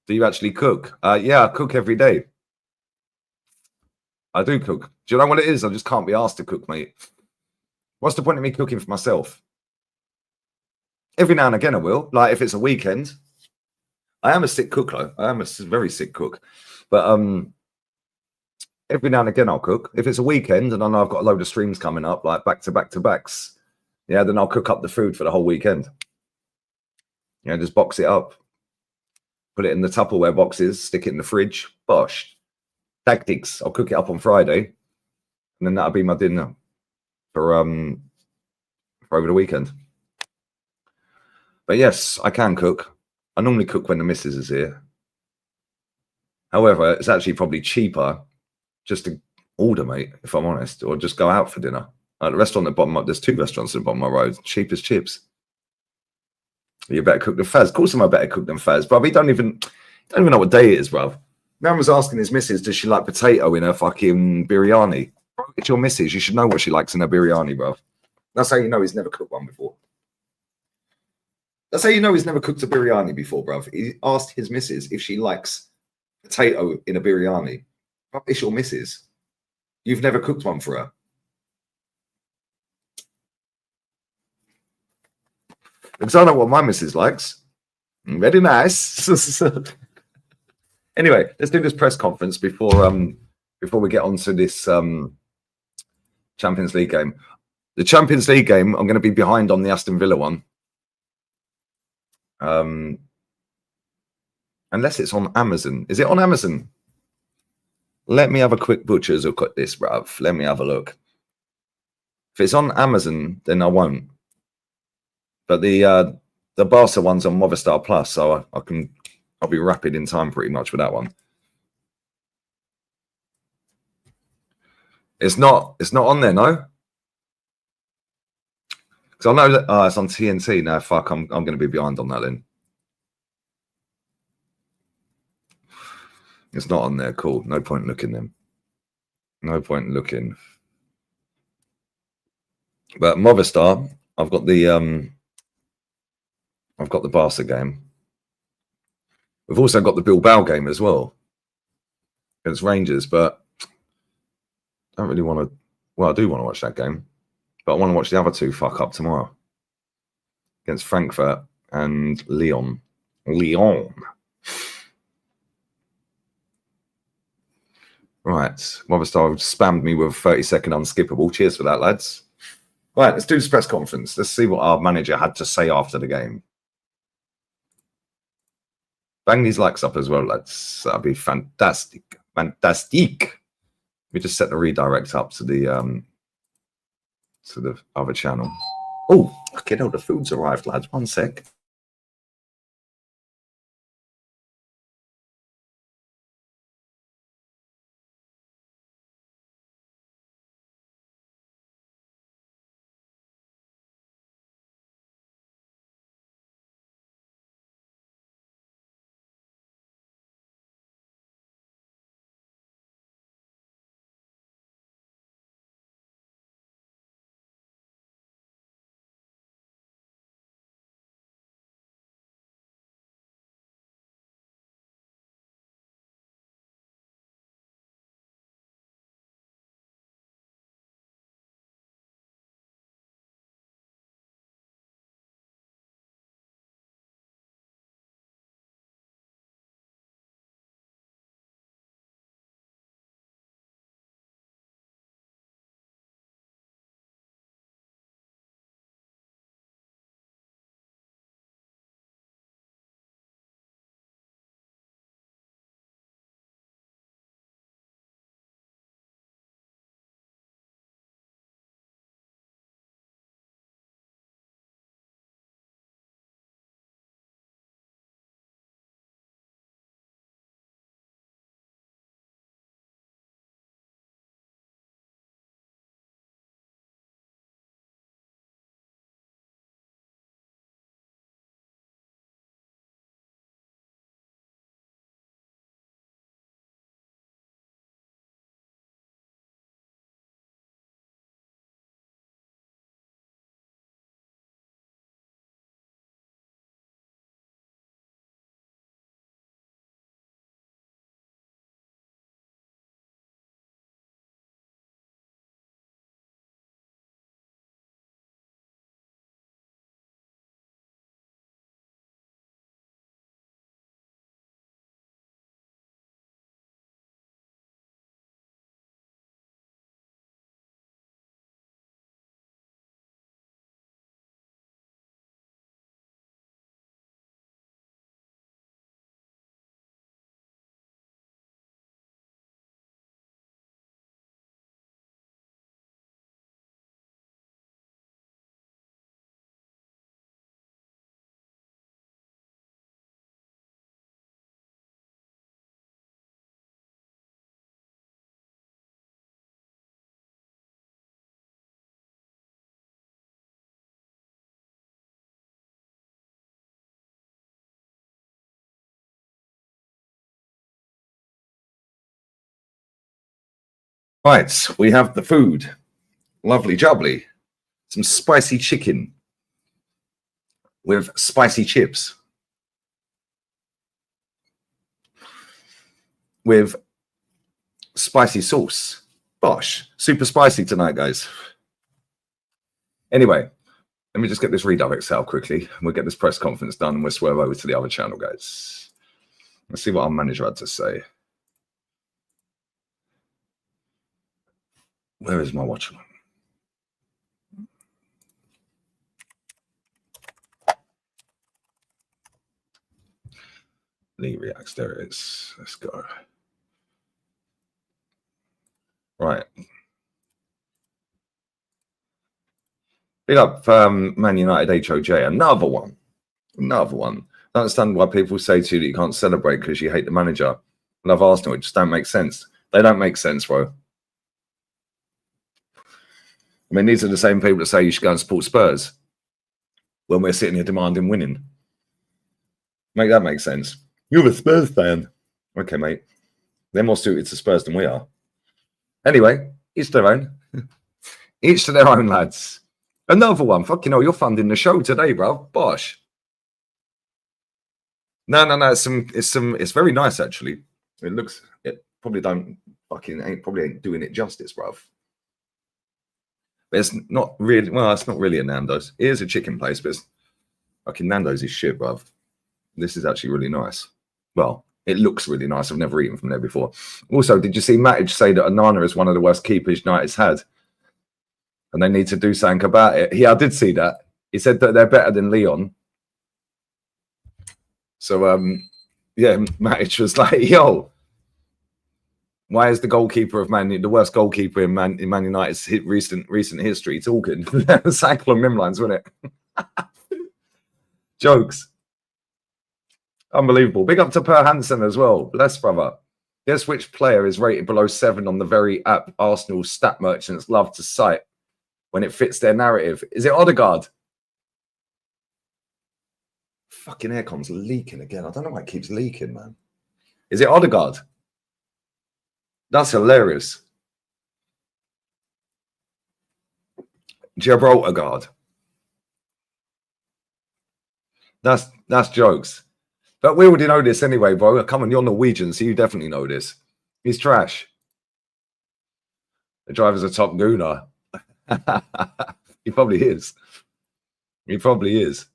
Do you actually cook? Yeah, I cook every day. I do cook. Do you know what it is? I just can't be asked to cook, mate. What's the point of me cooking for myself? Every now and again I will. Like if it's a weekend. I am a sick cook, though. I am a very sick cook. But every now and again I'll cook. If it's a weekend and I know I've got a load of streams coming up, like back to back to backs, yeah, then I'll cook up the food for the whole weekend. Yeah, just box it up. Put it in the Tupperware boxes, stick it in the fridge. Bosh. Tactics. I'll cook it up on Friday. And then that'll be my dinner for over the weekend. But yes, I can cook. I normally cook when the missus is here. However, it's actually probably cheaper just to order, mate, if I'm honest, or just go out for dinner. At the restaurant at the bottom, there's 2 restaurants at the bottom of my road, cheap as chips. You better cook than Faz. Of course, I'm a better cook than Faz, but we don't even know what day it is, bro. Man was asking his missus, does she like potato in her fucking biryani? Bro, it's your missus. You should know what she likes in her biryani, bro. That's how you know he's never cooked one before. That's how you know he's never cooked a biryani before, bro. He asked his missus if she likes potato in a biryani. Bro, it's your missus. You've never cooked one for her. Because I know what my missus likes. Very nice. Anyway, let's do this press conference before we get on to this Champions League game. The Champions League game, I'm going to be behind on the Aston Villa one. Unless it's on Amazon. Is it on Amazon? Let me have a quick butcher's look at this, bruv. Let me have a look. If it's on Amazon, then I won't. But the Barca one's on Movistar Plus, so I'll be rapid in time pretty much with that one. It's not on there, no? Because I know that it's on TNT. No, fuck, I'm going to be behind on that then. It's not on there. Cool. No point looking then. No point looking. But Movistar, I've got the Barca game. We've also got the Bilbao game as well against Rangers, but I don't really want to. Well, I do want to watch that game, but I want to watch the other 2 fuck up tomorrow against Frankfurt and Lyon. Right, Movistar spammed me with 30-second unskippable. Cheers for that, lads. Right, let's do this press conference. Let's see what our manager had to say after the game. Bang these likes up as well, lads. That'd be fantastic. Fantastic. We just set the redirect up to the other channel. Oh, fucking hell, the food's arrived, lads. 1 sec. Right, we have the food. Lovely jubbly. Some spicy chicken with spicy chips. With spicy sauce. Bosh. Super spicy tonight, guys. Anyway, let me just get this redirect set up quickly. We'll get this press conference done and we'll swerve over to the other channel, guys. Let's see what our manager had to say. Where is my watch? Lee reacts. There it is. Let's go. Right. Big up Man United HOJ. Another one. Another one. I don't understand why people say to you that you can't celebrate because you hate the manager. Love Arsenal. It just don't make sense. They don't make sense, bro. I mean, these are the same people that say you should go and support Spurs when we're sitting here demanding winning. Make that make sense. You're a Spurs fan. Okay, mate. They're more suited to Spurs than we are. Anyway, each their own. Each to their own, lads. Another one. Fucking hell, you're funding the show today, bro. Bosh. No. It's very nice, actually. It probably ain't doing it justice, bruv. But it's not really, well, it's not really a Nando's. It is a chicken place, but it's fucking Nando's is shit, bruv. This is actually really nice. Well, it looks really nice. I've never eaten from there before. Also, did you see Matic say that Onana is one of the worst keepers United's had? And they need to do something about it. Yeah, I did see that. He said that they're better than Leon. So, yeah, Matic was like, yo, why is the goalkeeper of the worst goalkeeper in Man United's recent history talking? Cyclone Mimlines, wasn't it? Jokes. Unbelievable. Big up to Per Hansen as well. Bless, brother. Guess which player is rated below 7 on the very app Arsenal stat merchants love to cite when it fits their narrative? Is it Odegaard? Fucking aircon's leaking again. I don't know why it keeps leaking, man. Is it Odegaard? That's hilarious. Gibraltar. That's jokes. But we already know this anyway, bro. Come on, you're Norwegian, so you definitely know this. He's trash. The driver's a top gooner. He probably is. He probably is.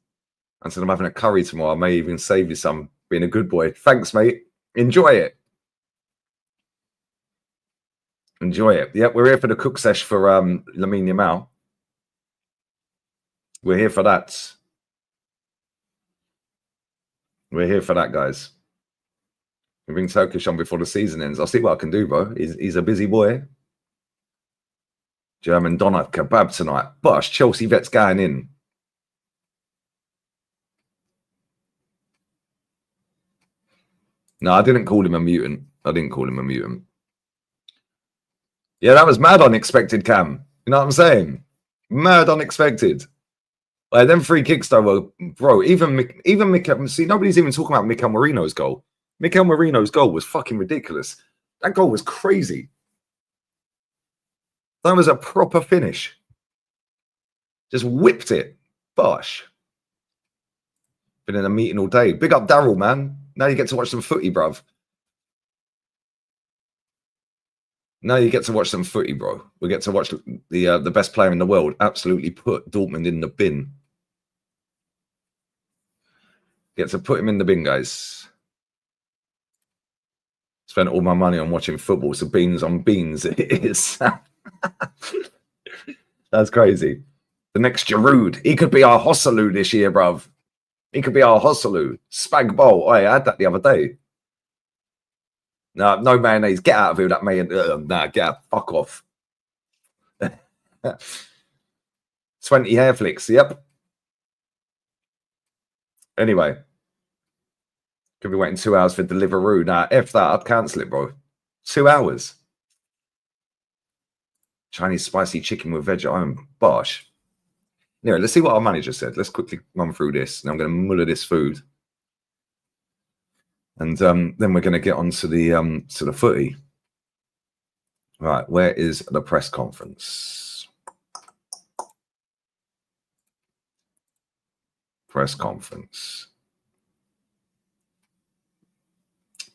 I said I'm having a curry tomorrow. I may even save you some, being a good boy. Thanks, mate. Enjoy it. Enjoy it. Yep, we're here for the cook sesh for Lamine Yamal. We're here for that. We're here for that, guys. We bring Turkish on before the season ends. I'll see what I can do, bro. He's a busy boy. German donut kebab tonight. Bosh, Chelsea vets going in. No, I didn't call him a mutant. Yeah, that was mad unexpected, Cam. You know what I'm saying? Mad unexpected. Like, them free kicks, though, were, bro, even Mikel, see, nobody's even talking about Mikel Merino's goal. Mikel Merino's goal was fucking ridiculous. That goal was crazy. That was a proper finish. Just whipped it. Bosh. Been in a meeting all day. Big up Daryl, man. Now you get to watch some footy, bruv. Now you get to watch some footy, bro. We get to watch the best player in the world absolutely put Dortmund in the bin. Get to put him in the bin, guys. Spent all my money on watching football, so beans on beans it is. That's crazy. The next Giroud. He could be our Hosselu this year, bruv. He could be our Hosselu. Spag bowl. Oh, I had that the other day. No mayonnaise. Get out of here, that mayonnaise. Nah, get out. Fuck off. 20 hair flicks. Yep. Anyway. Could be waiting 2 hours for Deliveroo. Nah, F that. I'd cancel it, bro. 2 hours. Chinese spicy chicken with veg at home. Bosh. Anyway, let's see what our manager said. Let's quickly run through this. And I'm going to muller this food. And then we're going to get on to the footy. Right, where is the press conference? Press conference.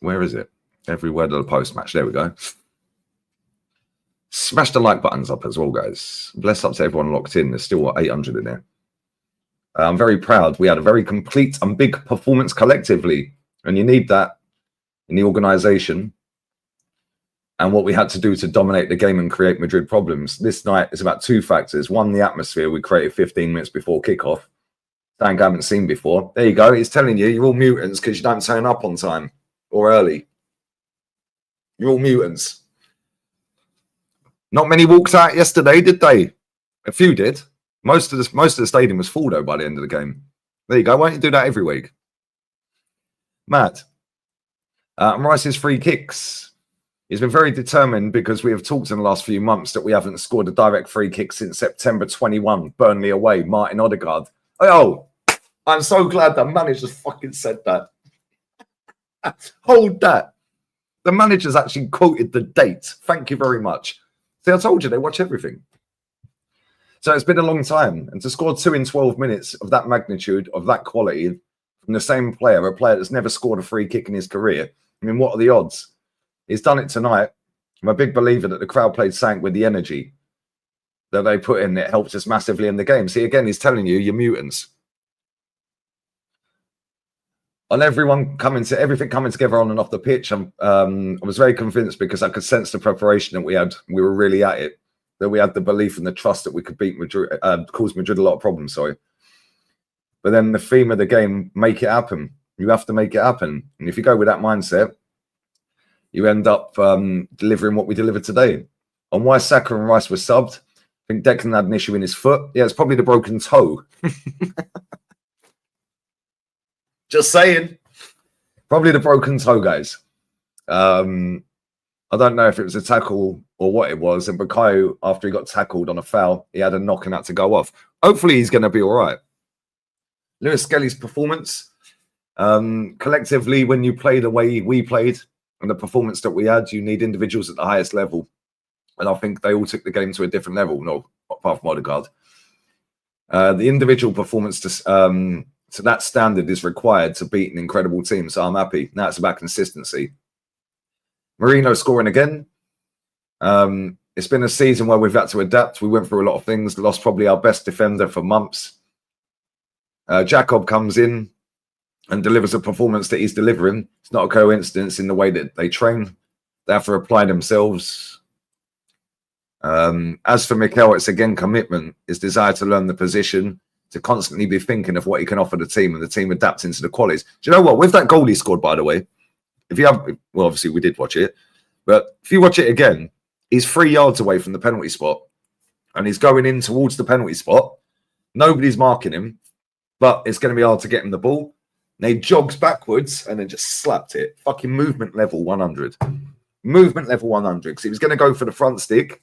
Where is it? Every word of the post-match. There we go. Smash the like buttons up as well, guys. Bless up to everyone locked in. There's still, what, 800 in there. I'm very proud. We had a very complete and big performance collectively. And you need that in the organisation. And what we had to do to dominate the game and create Madrid problems. This night is about two factors. One, the atmosphere. We created 15 minutes before kickoff. Something I haven't seen before. There you go. It's telling you you're all mutants because you don't turn up on time or early. You're all mutants. Not many walked out yesterday, did they? A few did. Most of the stadium was full though by the end of the game. There you go. Why don't you do that every week? Matt. Rice's free kicks. He's been very determined because we have talked in the last few months that we haven't scored a direct free kick since September 21. Burnley away. Martin Odegaard. Oh, I'm so glad the manager fucking said that. Hold that. The manager's actually quoted the date. Thank you very much. See, I told you they watch everything. So it's been a long time. And to score 2 in 12 minutes of that magnitude, of that quality, from the same player, a player that's never scored a free kick in his career, I mean, what are the odds? He's done it tonight. I'm a big believer that the crowd played sank with the energy that they put in. It helped us massively in the game. See, again, he's telling you, you're mutants. On everything coming together on and off the pitch, I was very convinced because I could sense the preparation that we had. We were really at it. That we had the belief and the trust that we could beat Madrid, cause Madrid a lot of problems. Sorry, but then the theme of the game: make it happen. You have to make it happen, and if you go with that mindset, you end up delivering what we delivered today. On why Saka and Rice were subbed, I think Declan had an issue in his foot. Yeah, it's probably the broken toe. Just saying. Probably the broken toe, guys. I don't know if it was a tackle or what it was. And Bukayo, after he got tackled on a foul, he had a knock and had to go off. Hopefully he's going to be all right. Lewis Skelly's performance. Collectively, when you play the way we played and the performance that we had, you need individuals at the highest level. And I think they all took the game to a different level. No, apart from Odegaard. The individual performance to that standard is required to beat an incredible team. So I'm happy. Now it's about consistency. Marino scoring again. It's been a season where we've had to adapt. We went through a lot of things. Lost probably our best defender for months. Jacob comes in and delivers a performance that he's delivering. It's not a coincidence in the way that they train. They have to apply themselves. As for Mikel, it's again commitment, his desire to learn the position, to constantly be thinking of what he can offer the team and the team adapting to the qualities. Do you know what? With that goal he scored, by the way, if you have, well, obviously we did watch it, but if you watch it again, he's 3 yards away from the penalty spot and he's going in towards the penalty spot. Nobody's marking him, but it's going to be hard to get him the ball. And he jogs backwards and then just slapped it. Fucking movement level 100. Movement level 100. Because he was going to go for the front stick,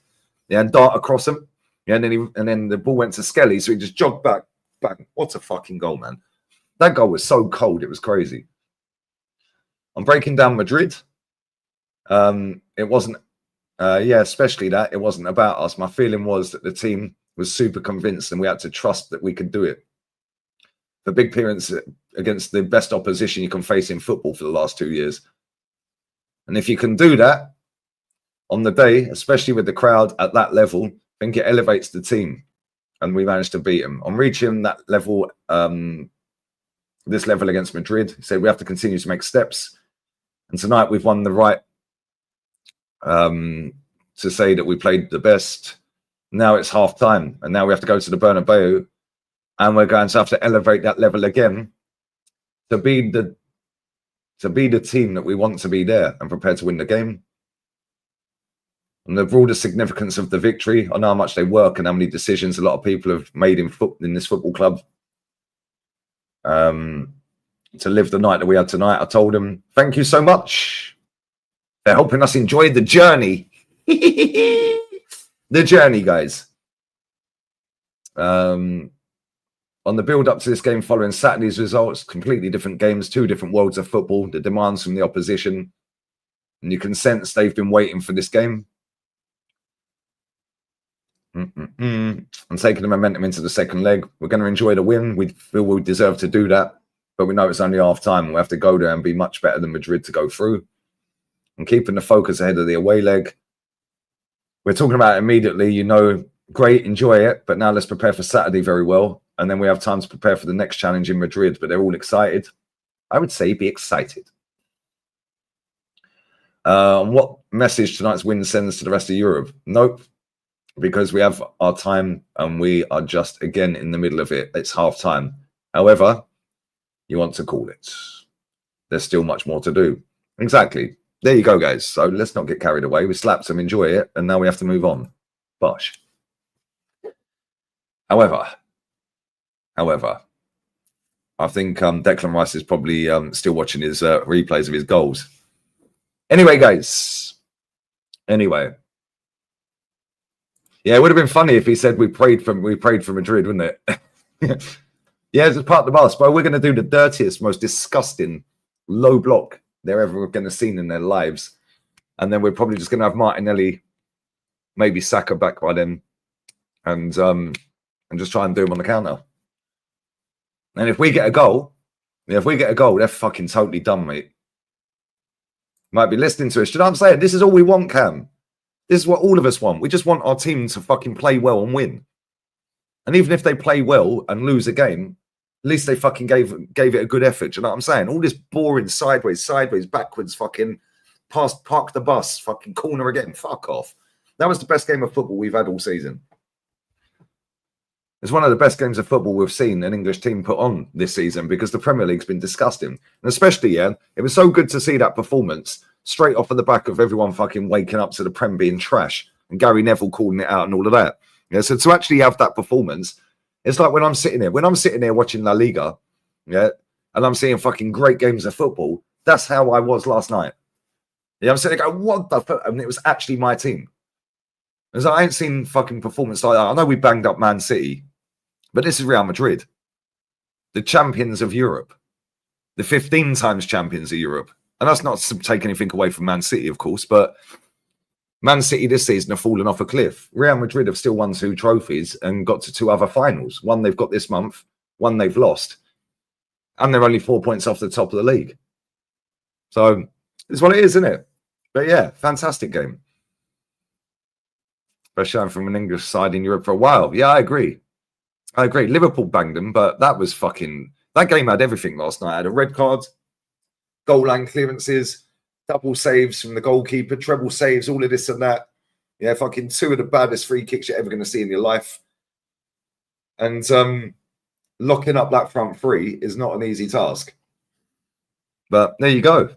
yeah, and dart across him. Yeah, and then the ball went to Skelly, so he just jogged back. What a fucking goal, man. That goal was so cold, it was crazy. I'm breaking down Madrid. It wasn't, especially that. It wasn't about us. My feeling was that the team was super convinced and we had to trust that we could do it. The big appearance against the best opposition you can face in football for the last 2 years. And if you can do that on the day, especially with the crowd at that level, I think it elevates the team. And we managed to beat them. On reaching that level, this level against Madrid, he said we have to continue to make steps. And tonight we've won the right to say that we played the best. Now it's half time, and now we have to go to the Bernabeu, and we're going to have to elevate that level again to be the team that we want to be there and prepared to win the game. And the broader significance of the victory, I know how much they work and how many decisions a lot of people have made in this football club. To live the night that we had tonight, I told them, thank you so much. They're helping us enjoy the journey. The journey, guys. On the build-up to this game following Saturday's results, completely different games, 2 different worlds of football, the demands from the opposition. And you can sense they've been waiting for this game. And taking the momentum into the second leg. We're going to enjoy the win. We feel we deserve to do that, but we know it's only half time. We'll have to go there and be much better than Madrid to go through. And keeping the focus ahead of the away leg. We're talking about it immediately, great, enjoy it, but now let's prepare for Saturday very well. And then we have time to prepare for the next challenge in Madrid, but they're all excited. I would say be excited. What message tonight's win sends to the rest of Europe? Nope, because we have our time and we are just, again, in the middle of it. It's half time. However, you want to call it. There's still much more to do. Exactly. There you go, guys. So let's not get carried away. We slapped them, enjoy it, and now we have to move on. Bosh. However, I think Declan Rice is probably still watching his replays of his goals. Anyway, guys. Anyway. Yeah, it would have been funny if he said we prayed for Madrid, wouldn't it? Yeah, it's part of the bus, but we're going to do the dirtiest, most disgusting low block they're ever going to see in their lives. And then we're probably just going to have Martinelli, maybe Saka back by then, and just try and do him on the counter. And if we get a goal, they're fucking totally done, mate. Might be listening to us. Do you know what I'm saying? This is all we want, Cam. This is what all of us want. We just want our team to fucking play well and win. And even if they play well and lose a game, at least they fucking gave it a good effort. Do you know what I'm saying? All this boring sideways, backwards, fucking past, park the bus, fucking corner again. Fuck off. That was the best game of football we've had all season. It's one of the best games of football we've seen an English team put on this season because the Premier League's been disgusting. And especially, it was so good to see that performance straight off of the back of everyone fucking waking up to the Prem being trash and Gary Neville calling it out and all of that. Yeah, so to actually have that performance, it's like when I'm sitting here watching La Liga, and I'm seeing fucking great games of football. That's how I was last night. Yeah, I'm sitting there going, what the fuck? And it was actually my team. Because I ain't seen fucking performance like that. I know we banged up Man City, but this is Real Madrid, the champions of Europe, the 15 times champions of Europe. And that's not to take anything away from Man City, of course, but Man City this season have fallen off a cliff. Real Madrid have still won 2 trophies and got to 2 other finals. One they've got this month, one they've lost. And they're only 4 points off the top of the league. So it's what it is, isn't it? But yeah, fantastic game. Best shown from an English side in Europe for a while. Yeah, I agree. Liverpool banged them, but that was fucking... That game had everything last night. It had a red card, goal line clearances, double saves from the goalkeeper, treble saves, all of this and that. Yeah, fucking 2 of the baddest free kicks you're ever going to see in your life. And locking up that front 3 is not an easy task. But there you go.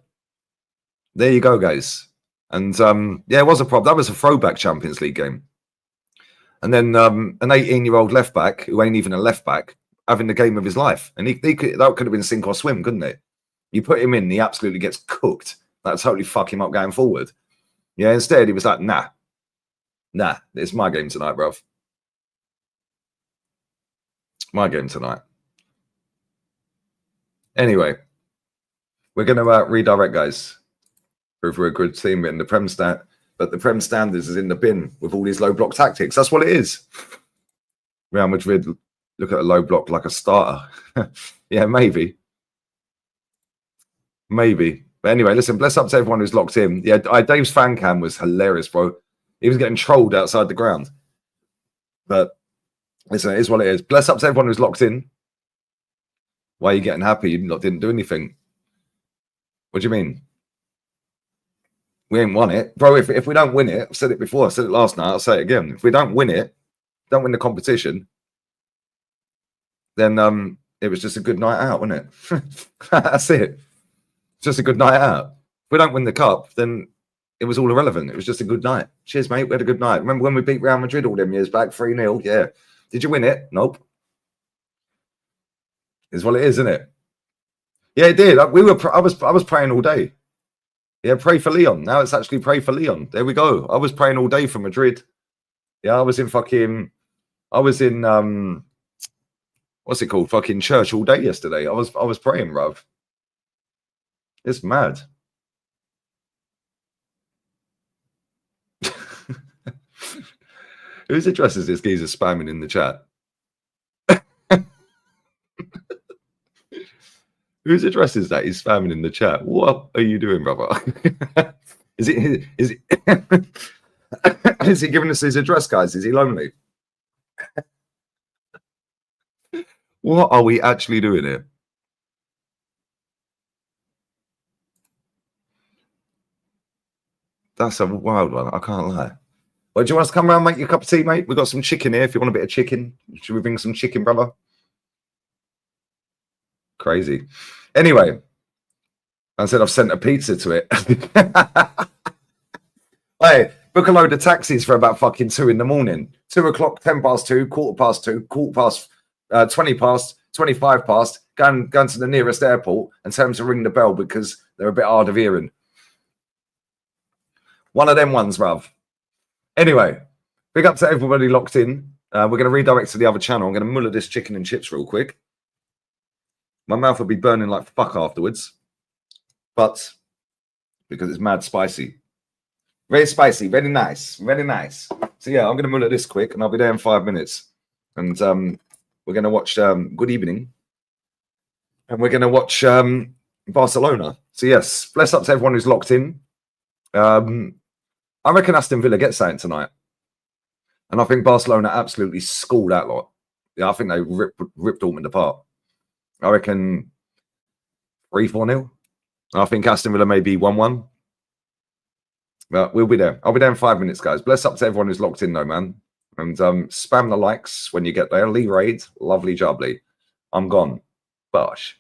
There you go, guys. And yeah, it was a problem. That was a throwback Champions League game. And then an 18-year-old left back, who ain't even a left back, having the game of his life. And that could have been sink or swim, couldn't it? You put him in, he absolutely gets cooked. That'll totally fuck him up going forward. Yeah, instead, he was like, nah, it's my game tonight, bruv. My game tonight. Anyway, we're going to redirect, guys. Prove we're a good team in the Prem stat, but the Prem standards is in the bin with all these low block tactics. That's what it is. Real Madrid look at a low block like a starter. Yeah, maybe. But anyway, listen, bless up to everyone who's locked in. Yeah, Dave's fan cam was hilarious, bro. He was getting trolled outside the ground. But listen, it is what it is. Bless up to everyone who's locked in. Why are you getting happy? You didn't do anything. What do you mean? We ain't won it. Bro, if we don't win it, I've said it before, I said it last night, I'll say it again. If we don't win it, don't win the competition, then it was just a good night out, wasn't it? That's it. Just a good night out. If we don't win the cup, then it was all irrelevant. It was just a good night. Cheers, mate. We had a good night. Remember when we beat Real Madrid all them years back, 3-0? Yeah. Did you win it? Nope. It's what it is, isn't it? Yeah, it did. I was praying all day. Yeah, pray for Leon. Now it's actually pray for Leon. There we go. I was praying all day for Madrid. Yeah, I was in what's it called? Fucking church all day yesterday. I was praying, bruv. It's mad. Whose address is this geezer spamming in the chat? Whose address is that he's spamming in the chat? What are you doing, brother? Is it is he giving us his address, guys? Is he lonely? What are we actually doing here? That's a wild one. I can't lie. Well, do you want us to come around and make you a cup of tea, mate? We've got some chicken here. If you want a bit of chicken, should we bring some chicken, brother? Crazy. Anyway, I said I've sent a pizza to it. Hey, book a load of taxis for about fucking 2 in the morning. 2 o'clock, 10 past 2, quarter past 2, quarter past 20 past, 25 past. Go to the nearest airport and tell them to ring the bell because they're a bit hard of hearing. One of them ones, bruv. Anyway, big up to everybody locked in. We're going to redirect to the other channel. I'm going to muller this chicken and chips real quick. My mouth will be burning like fuck afterwards. But because it's mad spicy. Very spicy, very nice, very nice. So yeah, I'm going to muller this quick and I'll be there in 5 minutes. And we're going to watch Good Evening. And we're going to watch Barcelona. So yes, bless up to everyone who's locked in. I reckon Aston Villa gets something tonight. And I think Barcelona absolutely schooled that lot. Yeah, I think they ripped Dortmund apart. I reckon 3-4-0. I think Aston Villa may be 1-1. But we'll be there. I'll be there in 5 minutes, guys. Bless up to everyone who's locked in, though, man. And spam the likes when you get there. Lee Raid, lovely jubbly. I'm gone. Bosh.